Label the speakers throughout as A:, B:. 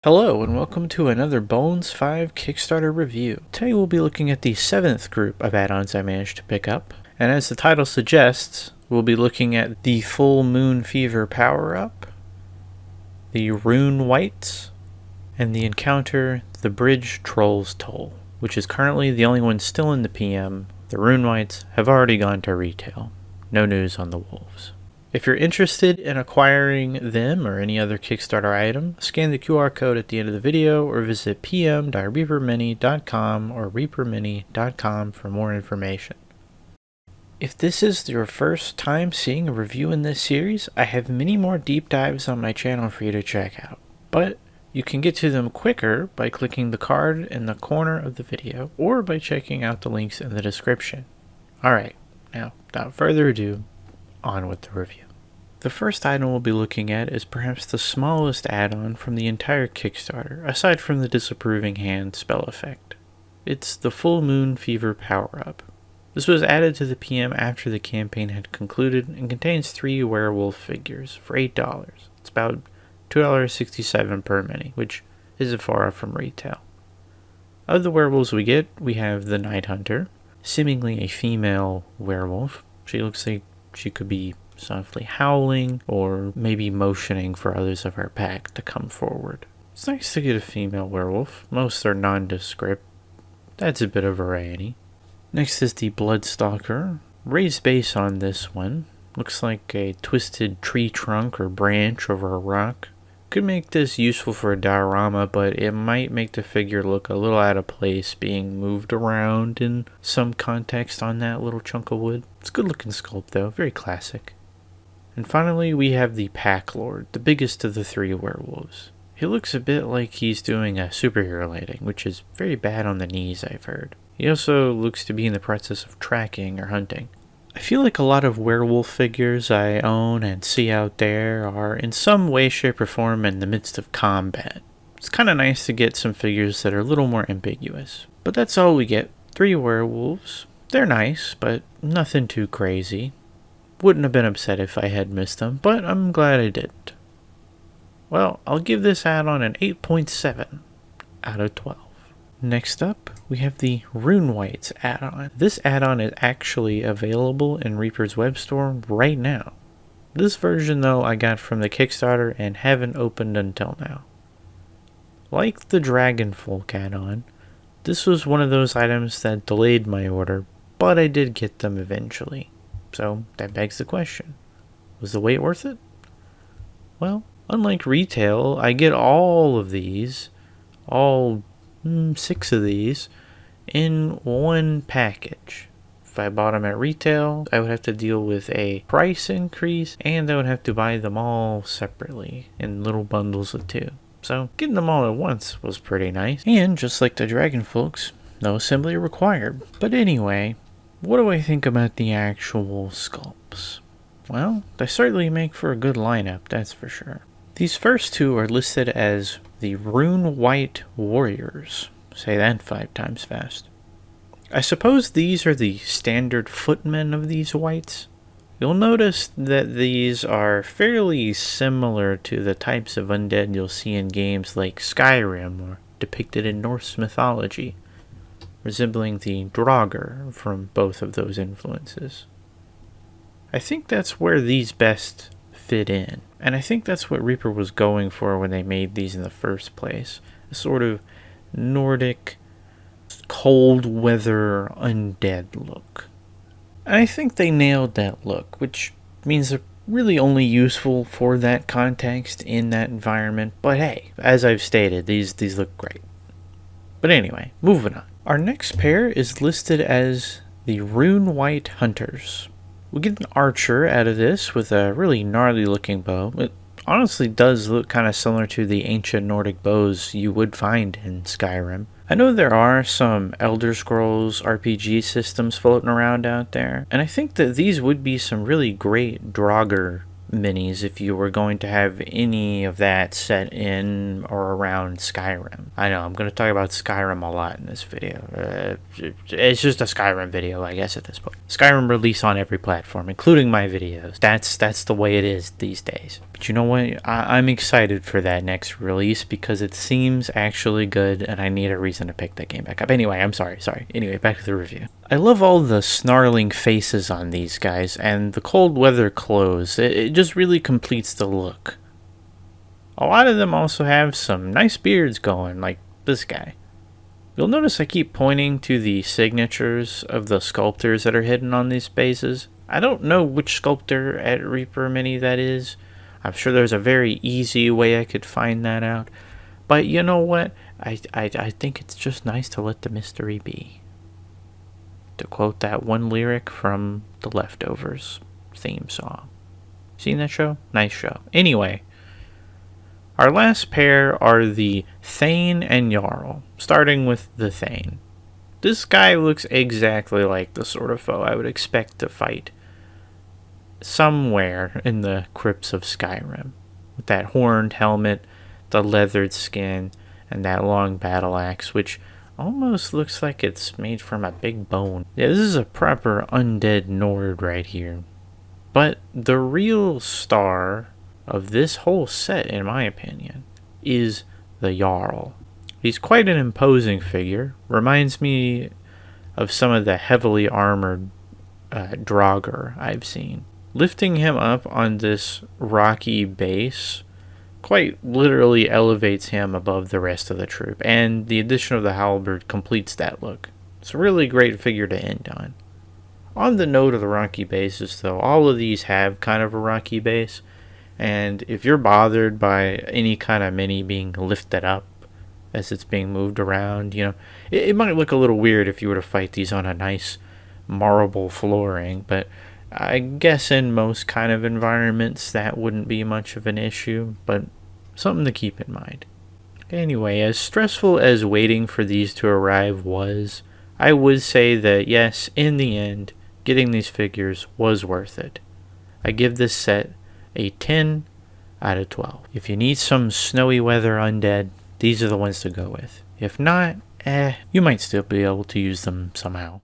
A: Hello and welcome to another Bones V Kickstarter review. Today we'll be looking at the 7th group of add-ons I managed to pick up, and as the title suggests, we'll be looking at the Full Moon Fever power-up, the Rune Wights, and the encounter the Bridge Troll's Toll, which is currently the only one still in the PM. The Rune Wights have already gone to retail. No news on the Wolves. If you're interested in acquiring them or any other Kickstarter item, scan the QR code at the end of the video or visit pm.reapermini.com or reapermini.com for more information. If this is your first time seeing a review in this series, I have many more deep dives on my channel for you to check out. But you can get to them quicker by clicking the card in the corner of the video or by checking out the links in the description. Alright, now without further ado, on with the review. The first item we'll be looking at is perhaps the smallest add-on from the entire Kickstarter, aside from the disapproving hand spell effect. It's the Full Moon Fever power-up. This was added to the PM after the campaign had concluded and contains 3 werewolf figures for $8. It's about $2.67 per mini, which isn't far off from retail. Of the werewolves we get, we have the Night Hunter, seemingly a female werewolf. She looks like she could be softly howling or maybe motioning for others of her pack to come forward. It's nice to get a female werewolf. Most are nondescript. That's a bit of variety. Next is the Bloodstalker. Raised base on this one. Looks like a twisted tree trunk or branch over a rock. Could make this useful for a diorama, but it might make the figure look a little out of place being moved around in some context on that little chunk of wood. It's a good looking sculpt though, very classic. And finally we have the Pack Lord, the biggest of the 3 werewolves. He looks a bit like he's doing a superhero landing, which is very bad on the knees, I've heard. He also looks to be in the process of tracking or hunting. I feel like a lot of werewolf figures I own and see out there are in some way, shape, or form in the midst of combat. It's kind of nice to get some figures that are a little more ambiguous. But that's all we get. 3 werewolves. They're nice, but nothing too crazy. Wouldn't have been upset if I had missed them, but I'm glad I didn't. Well, I'll give this add-on an 8.7 out of 12. Next up, we have the Rune Wights add-on. This add-on is actually available in Reaper's web store right now. This version, though, I got from the Kickstarter and haven't opened until now. Like the Dragonfolk add-on, this was one of those items that delayed my order, but I did get them eventually. So that begs the question, was the wait worth it? Well, unlike retail, I get all of these, all 6 of these, in one package. If I bought them at retail, I would have to deal with a price increase, and I would have to buy them all separately in little bundles of 2. So getting them all at once was pretty nice. And just like the Dragonfolks, no assembly required. But anyway, what do I think about the actual sculpts? Well, they certainly make for a good lineup, that's for sure. These first 2 are listed as the Rune Wight Warriors. Say that 5 times fast. I suppose these are the standard footmen of these wights. You'll notice that these are fairly similar to the types of undead you'll see in games like Skyrim or depicted in Norse mythology, resembling the Draugr from both of those influences. I think that's where these best fit in, and I think that's what Reaper was going for when they made these in the first place. A sort of Nordic, cold weather undead look. And I think they nailed that look, which means they're really only useful for that context in that environment, but hey, as I've stated, these look great. But anyway, moving on. Our next pair is listed as the Rune Wight Hunters. We get an archer out of this with a really gnarly looking bow. It honestly does look kind of similar to the ancient Nordic bows you would find in Skyrim. I know there are some Elder Scrolls RPG systems floating around out there, and I think that these would be some really great Draugr minis if you were going to have any of that set in or around Skyrim. I know, I'm going to talk about Skyrim a lot in this video. It's just a Skyrim video, I guess, at this point. Skyrim release on every platform, including my videos. That's the way it is these days. But you know what? I'm excited for that next release because it seems actually good and I need a reason to pick that game back up. Anyway, I'm sorry. Anyway, back to the review. I love all the snarling faces on these guys and the cold weather clothes. It just really completes the look. A lot of them also have some nice beards going, like this guy. You'll notice I keep pointing to the signatures of the sculptors that are hidden on these bases. I don't know which sculptor at Reaper Mini that is. I'm sure there's a very easy way I could find that out. But you know what? I think it's just nice to let the mystery be. To quote that one lyric from The Leftovers theme song. Seen that show? Nice show. Anyway, our last pair are the Thane and Jarl, starting with the Thane. This guy looks exactly like the sort of foe I would expect to fight somewhere in the crypts of Skyrim, with that horned helmet, the leathered skin, and that long battle axe, which almost looks like it's made from a big bone. Yeah, this is a proper undead Nord right here. But the real star of this whole set, in my opinion, is the Jarl. He's quite an imposing figure, reminds me of some of the heavily armored Draugr I've seen. Lifting him up on this rocky base quite literally elevates him above the rest of the troop, and the addition of the halberd completes that look. It's a really great figure to end on. On the note of the rocky bases, though, all of these have kind of a rocky base, and if you're bothered by any kind of mini being lifted up as it's being moved around, you know, it might look a little weird if you were to fight these on a nice marble flooring, but I guess in most kind of environments that wouldn't be much of an issue, but something to keep in mind. Anyway, as stressful as waiting for these to arrive was, I would say that yes, in the end, getting these figures was worth it. I give this set a 10 out of 12. If you need some snowy weather undead, these are the ones to go with. If not, you might still be able to use them somehow.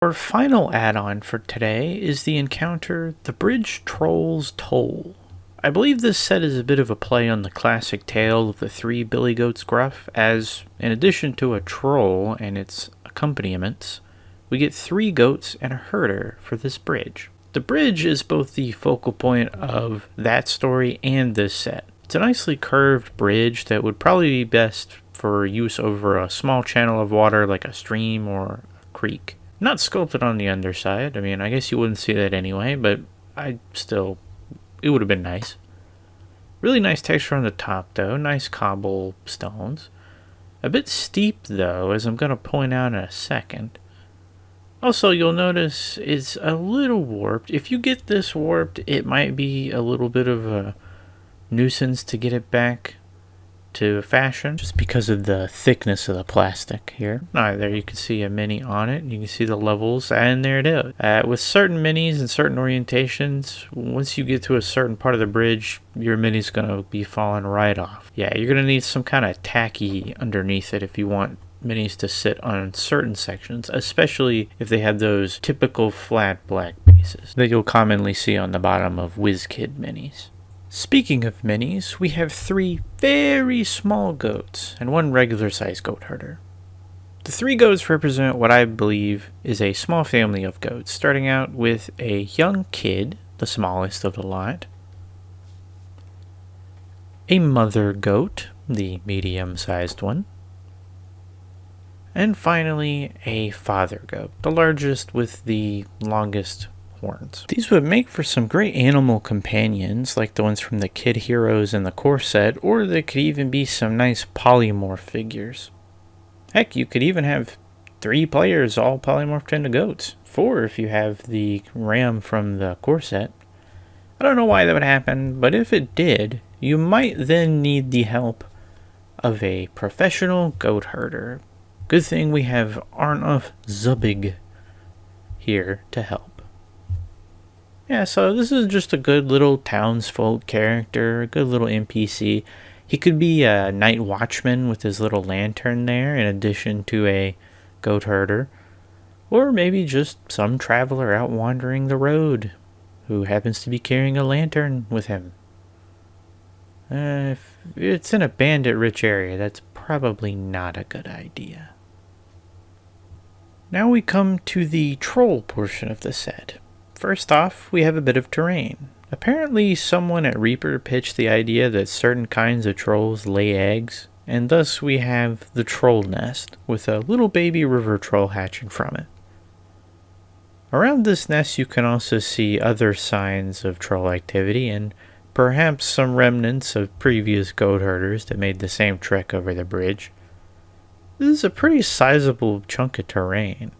A: Our final add-on for today is the encounter, the Bridge Troll's Toll. I believe this set is a bit of a play on the classic tale of the three billy goats gruff, as in addition to a troll and its accompaniments, we get 3 goats and a herder for this bridge. The bridge is both the focal point of that story and this set. It's a nicely curved bridge that would probably be best for use over a small channel of water like a stream or a creek. Not sculpted on the underside. I mean, I guess you wouldn't see that anyway, but it would have been nice. Really nice texture on the top, though. Nice cobblestones. A bit steep, though, as I'm going to point out in a second. Also, you'll notice it's a little warped. If you get this warped, it might be a little bit of a nuisance to get it back to fashion, just because of the thickness of the plastic here. There you can see a mini on it. You can see the levels, and there it is. With certain minis and certain orientations, once you get to a certain part of the bridge, your mini's going to be falling right off. Yeah, you're going to need some kind of tacky underneath it if you want minis to sit on certain sections, especially if they have those typical flat black bases that you'll commonly see on the bottom of WizKid minis. Speaking of minis, we have 3 very small goats and 1 regular-sized goat herder. The 3 goats represent what I believe is a small family of goats, starting out with a young kid, the smallest of the lot, a mother goat, the medium-sized one, and finally a father goat, the largest with the longest horns. These would make for some great animal companions, like the ones from the Kid Heroes and the core set, or they could even be some nice polymorph figures. Heck, you could even have 3 players all polymorphed into goats. 4 if you have the ram from the core set. I don't know why that would happen, but if it did, you might then need the help of a professional goat herder. Good thing we have Arnulf Zubig here to help. Yeah, so this is just a good little townsfolk character, a good little NPC. He could be a night watchman with his little lantern there in addition to a goat herder. Or maybe just some traveler out wandering the road who happens to be carrying a lantern with him. If it's in a bandit-rich area, that's probably not a good idea. Now we come to the troll portion of the set. First off, we have a bit of terrain. Apparently, someone at Reaper pitched the idea that certain kinds of trolls lay eggs, and thus we have the troll nest, with a little baby river troll hatching from it. Around this nest you can also see other signs of troll activity, and perhaps some remnants of previous goat herders that made the same trek over the bridge. This is a pretty sizable chunk of terrain.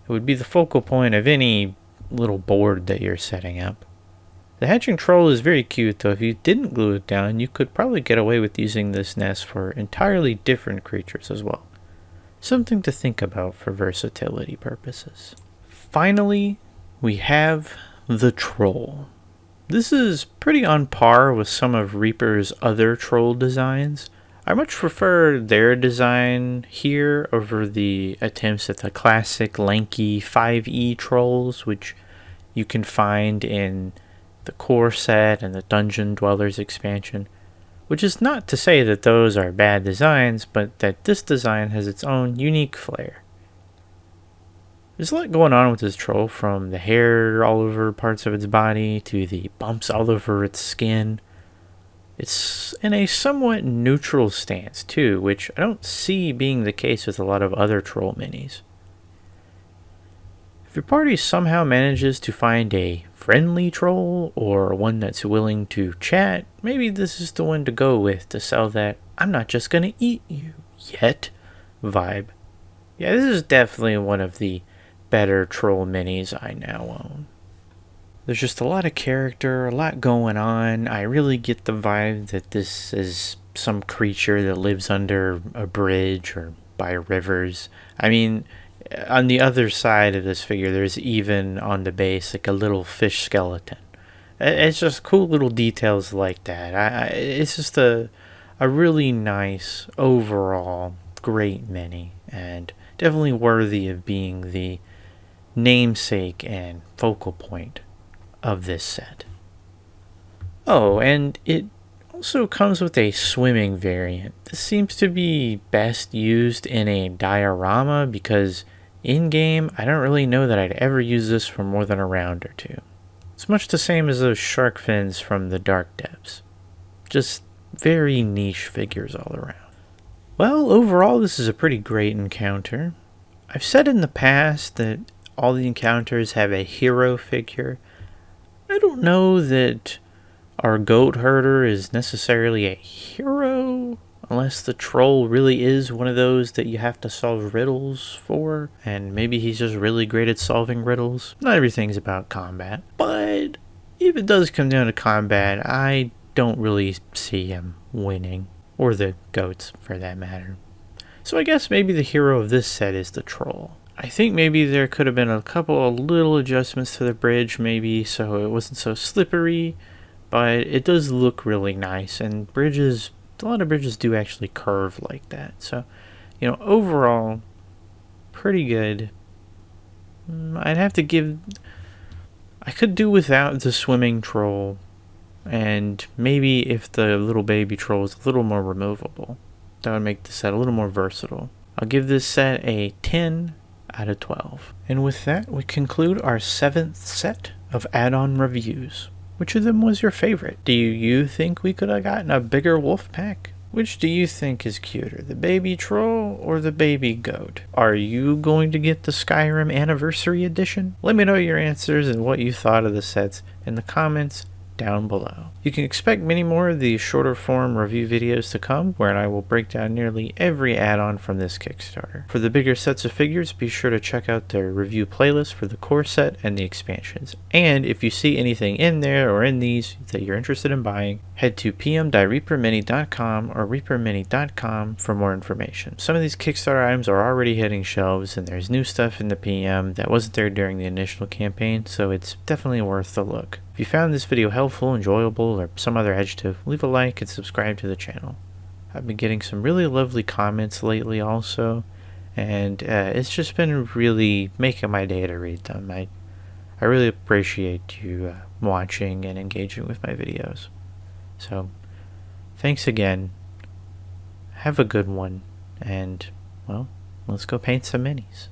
A: It would be the focal point of any little board that you're setting up. The hatching troll is very cute, though if you didn't glue it down, you could probably get away with using this nest for entirely different creatures as well. Something to think about for versatility purposes. Finally, we have the troll. This is pretty on par with some of Reaper's other troll designs. I much prefer their design here over the attempts at the classic lanky 5e trolls, which you can find in the core set and the Dungeon Dwellers expansion, which is not to say that those are bad designs, but that this design has its own unique flair. There's a lot going on with this troll, from the hair all over parts of its body to the bumps all over its skin. It's in a somewhat neutral stance too, which I don't see being the case with a lot of other troll minis. If your party somehow manages to find a friendly troll, or one that's willing to chat, maybe this is the one to go with to sell that "I'm not just gonna eat you yet" vibe. Yeah, this is definitely one of the better troll minis I now own. There's just a lot of character, a lot going on. I really get the vibe that this is some creature that lives under a bridge or by rivers. I mean, on the other side of this figure, there's even on the base like a little fish skeleton. It's just cool little details like that. It's just a really nice, overall, great mini, and definitely worthy of being the namesake and focal point of this set. Oh, and it also comes with a swimming variant. This seems to be best used in a diorama because in-game I don't really know that I'd ever use this for more than a round or two. It's much the same as those shark fins from the Dark Depths. Just very niche figures all around. Well, overall this is a pretty great encounter. I've said in the past that all the encounters have a hero figure. I don't know that our goat herder is necessarily a hero, unless the troll really is one of those that you have to solve riddles for, and maybe he's just really great at solving riddles. Not everything's about combat, but if it does come down to combat, I don't really see him winning, or the goats for that matter. So I guess maybe the hero of this set is the troll. I think maybe there could have been a couple of little adjustments to the bridge, maybe, so it wasn't so slippery, but it does look really nice, and bridges, a lot of bridges do actually curve like that, so, overall, pretty good. I'd have to give, I could do without the swimming troll, and maybe if the little baby troll is a little more removable, that would make the set a little more versatile. I'll give this set a 10 out of 12. And with that, we conclude our 7th set of add-on reviews. Which of them was your favorite? Do you think we could have gotten a bigger wolf pack? Which do you think is cuter, the baby troll or the baby goat? Are you going to get the Skyrim Anniversary Edition? Let me know your answers and what you thought of the sets in the comments down below. You can expect many more of these shorter form review videos to come, where I will break down nearly every add-on from this Kickstarter. For the bigger sets of figures, be sure to check out their review playlist for the core set and the expansions. And if you see anything in there or in these that you're interested in buying, head to pm.reapermini.com or reapermini.com for more information. Some of these Kickstarter items are already hitting shelves, and there's new stuff in the PM that wasn't there during the initial campaign, so it's definitely worth the look. If you found this video helpful, enjoyable, or some other adjective, leave a like and subscribe to the channel. I've been getting some really lovely comments lately also, and it's just been really making my day to read them. I really appreciate you watching and engaging with my videos. So, Thanks again. Have a good one, and, well, let's go paint some minis.